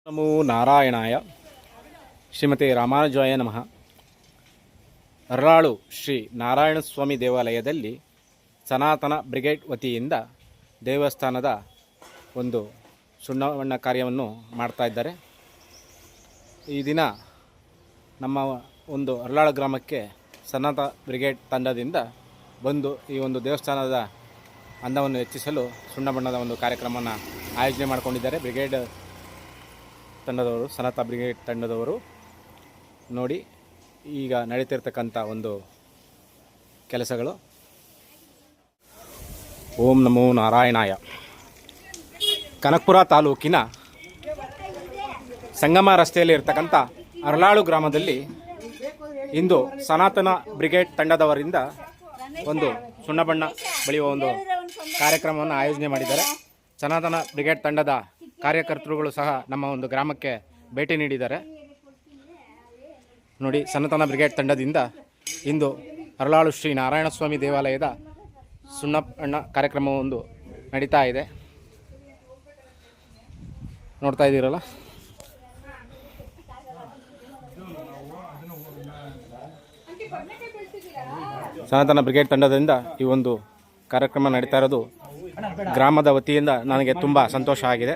ನಮೋ ನಾರಾಯಣಾಯ. ಶ್ರೀಮತಿ ರಾಮಾನುಜಾಯ ನಮಃ. ಅರಳಾಳು ಶ್ರೀ ನಾರಾಯಣಸ್ವಾಮಿ ದೇವಾಲಯದಲ್ಲಿ ಸನಾತನ ಬ್ರಿಗೇಡ್ ವತಿಯಿಂದ ದೇವಸ್ಥಾನದ ಒಂದು ಸುಣ್ಣಬಣ್ಣ ಕಾರ್ಯವನ್ನು ಮಾಡ್ತಾ ಇದ್ದಾರೆ. ಈ ದಿನ ನಮ್ಮ ಒಂದು ಅರಳಾಳು ಗ್ರಾಮಕ್ಕೆ ಸನಾತನ ಬ್ರಿಗೇಡ್ ತಂಡದಿಂದ ಬಂದು ಈ ಒಂದು ದೇವಸ್ಥಾನದ ಅಂದವನ್ನು ಹೆಚ್ಚಿಸಲು ಸುಣ್ಣಬಣ್ಣದ ಒಂದು ಕಾರ್ಯಕ್ರಮವನ್ನು ಆಯೋಜನೆ ಮಾಡಿಕೊಂಡಿದ್ದಾರೆ. ಬ್ರಿಗೇಡ್ ತಂಡದವರು, ಸನಾತನ ಬ್ರಿಗೇಡ್ ತಂಡದವರು ನೋಡಿ ಈಗ ನಡೀತಿರ್ತಕ್ಕಂಥ ಒಂದು ಕೆಲಸಗಳು. ಓಂ ನಮೋ ನಾರಾಯಣಾಯ. ಕನಕಪುರ ತಾಲೂಕಿನ ಸಂಗಮ ರಸ್ತೆಯಲ್ಲಿ ಇರ್ತಕ್ಕಂಥ ಅರಳಾಳು ಗ್ರಾಮದಲ್ಲಿ ಇಂದು ಸನಾತನ ಬ್ರಿಗೇಡ್ ತಂಡದವರಿಂದ ಒಂದು ಸುಣ್ಣಬಣ್ಣ ಬಳಿಯುವ ಒಂದು ಕಾರ್ಯಕ್ರಮವನ್ನು ಆಯೋಜನೆ ಮಾಡಿದ್ದಾರೆ. ಸನಾತನ ಬ್ರಿಗೇಡ್ ತಂಡದ ಕಾರ್ಯಕರ್ತರುಗಳು ಸಹ ನಮ್ಮ ಒಂದು ಗ್ರಾಮಕ್ಕೆ ಭೇಟಿ ನೀಡಿದ್ದಾರೆ. ನೋಡಿ, ಸನಾತನ ಬ್ರಿಗೇಡ್ ತಂಡದಿಂದ ಇಂದು ಅರಳಾಳು ಶ್ರೀ ನಾರಾಯಣಸ್ವಾಮಿ ದೇವಾಲಯದ ಸುಣ್ಣಬಣ್ಣ ಕಾರ್ಯಕ್ರಮ ಒಂದು ನಡೀತಾ ಇದೆ. ನೋಡ್ತಾ ಇದ್ದೀರಲ್ಲ. ಸನಾತನ ಬ್ರಿಗೇಡ್ ತಂಡದಿಂದ ಈ ಒಂದು ಕಾರ್ಯಕ್ರಮ ನಡೀತಾ ಇರೋದು ಗ್ರಾಮದ ವತಿಯಿಂದ ನನಗೆ ತುಂಬ ಸಂತೋಷ ಆಗಿದೆ.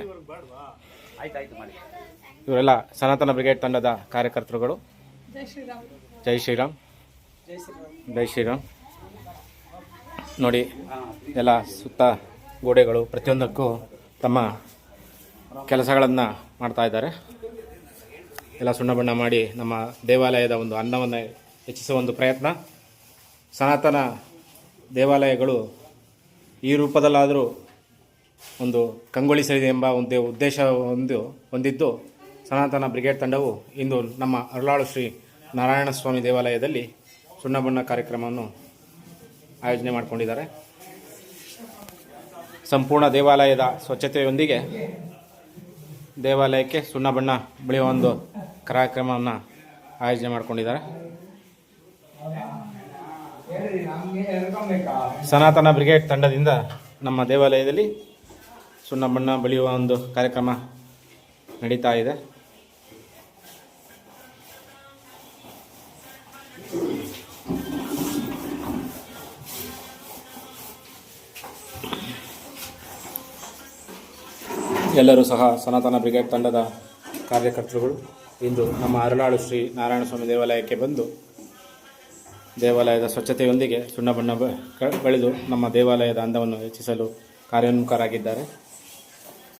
ಇವರೆಲ್ಲ ಸನಾತನ ಬ್ರಿಗೇಡ್ ತಂಡದ ಕಾರ್ಯಕರ್ತರುಗಳು. ಜೈ ಶ್ರೀರಾಮ್, ಜೈ ಶ್ರೀರಾಮ್. ನೋಡಿ, ಎಲ್ಲ ಸುತ್ತ ಗೋಡೆಗಳು ಪ್ರತಿಯೊಂದಕ್ಕೂ ತಮ್ಮ ಕೆಲಸಗಳನ್ನು ಮಾಡ್ತಾ ಇದ್ದಾರೆ. ಎಲ್ಲ ಸುಣ್ಣಬಣ್ಣ ಮಾಡಿ ನಮ್ಮ ದೇವಾಲಯದ ಒಂದು ಅನ್ನವನ್ನು ಹೆಚ್ಚಿಸುವ ಒಂದು ಪ್ರಯತ್ನ. ಸನಾತನ ದೇವಾಲಯಗಳು ಈ ರೂಪದಲ್ಲಾದರೂ ಒಂದು ಕಂಗೊಳಿಸಲಿದೆ ಎಂಬ ಒಂದು ಉದ್ದೇಶ ಹೊಂದಿದ್ದು ಸನಾತನ ಬ್ರಿಗೇಡ್ ತಂಡವು ಇಂದು ನಮ್ಮ ಅರಳಾಳು ಶ್ರೀ ನಾರಾಯಣಸ್ವಾಮಿ ದೇವಾಲಯದಲ್ಲಿ ಸುಣ್ಣಬಣ್ಣ ಕಾರ್ಯಕ್ರಮವನ್ನು ಆಯೋಜನೆ ಮಾಡಿಕೊಂಡಿದ್ದಾರೆ. ಸಂಪೂರ್ಣ ದೇವಾಲಯದ ಸ್ವಚ್ಛತೆಯೊಂದಿಗೆ ದೇವಾಲಯಕ್ಕೆ ಸುಣ್ಣಬಣ್ಣ ಬಳಿಯುವ ಒಂದು ಕಾರ್ಯಕ್ರಮವನ್ನು ಆಯೋಜನೆ ಮಾಡಿಕೊಂಡಿದ್ದಾರೆ. ಸನಾತನ ಬ್ರಿಗೇಡ್ ತಂಡದಿಂದ ನಮ್ಮ ದೇವಾಲಯದಲ್ಲಿ ಸುಣ್ಣಬಣ್ಣ ಬಳಿಯುವ ಒಂದು ಕಾರ್ಯಕ್ರಮ ನಡೀತಾ ಇದೆ. ಎಲ್ಲರೂ ಸಹ ಸನಾತನ ಬ್ರಿಗೇಡ್ ತಂಡದ ಕಾರ್ಯಕರ್ತರುಗಳು ಇಂದು ನಮ್ಮ ಅರಳಾಳು ಶ್ರೀ ನಾರಾಯಣಸ್ವಾಮಿ ದೇವಾಲಯಕ್ಕೆ ಬಂದು ದೇವಾಲಯದ ಸ್ವಚ್ಛತೆಯೊಂದಿಗೆ ಸುಣ್ಣಬಣ್ಣ ಬಳಿದು ನಮ್ಮ ದೇವಾಲಯದ ಅಂದವನ್ನು ಹೆಚ್ಚಿಸಲು ಕಾರ್ಯೋನ್ಮುಖರಾಗಿದ್ದಾರೆ.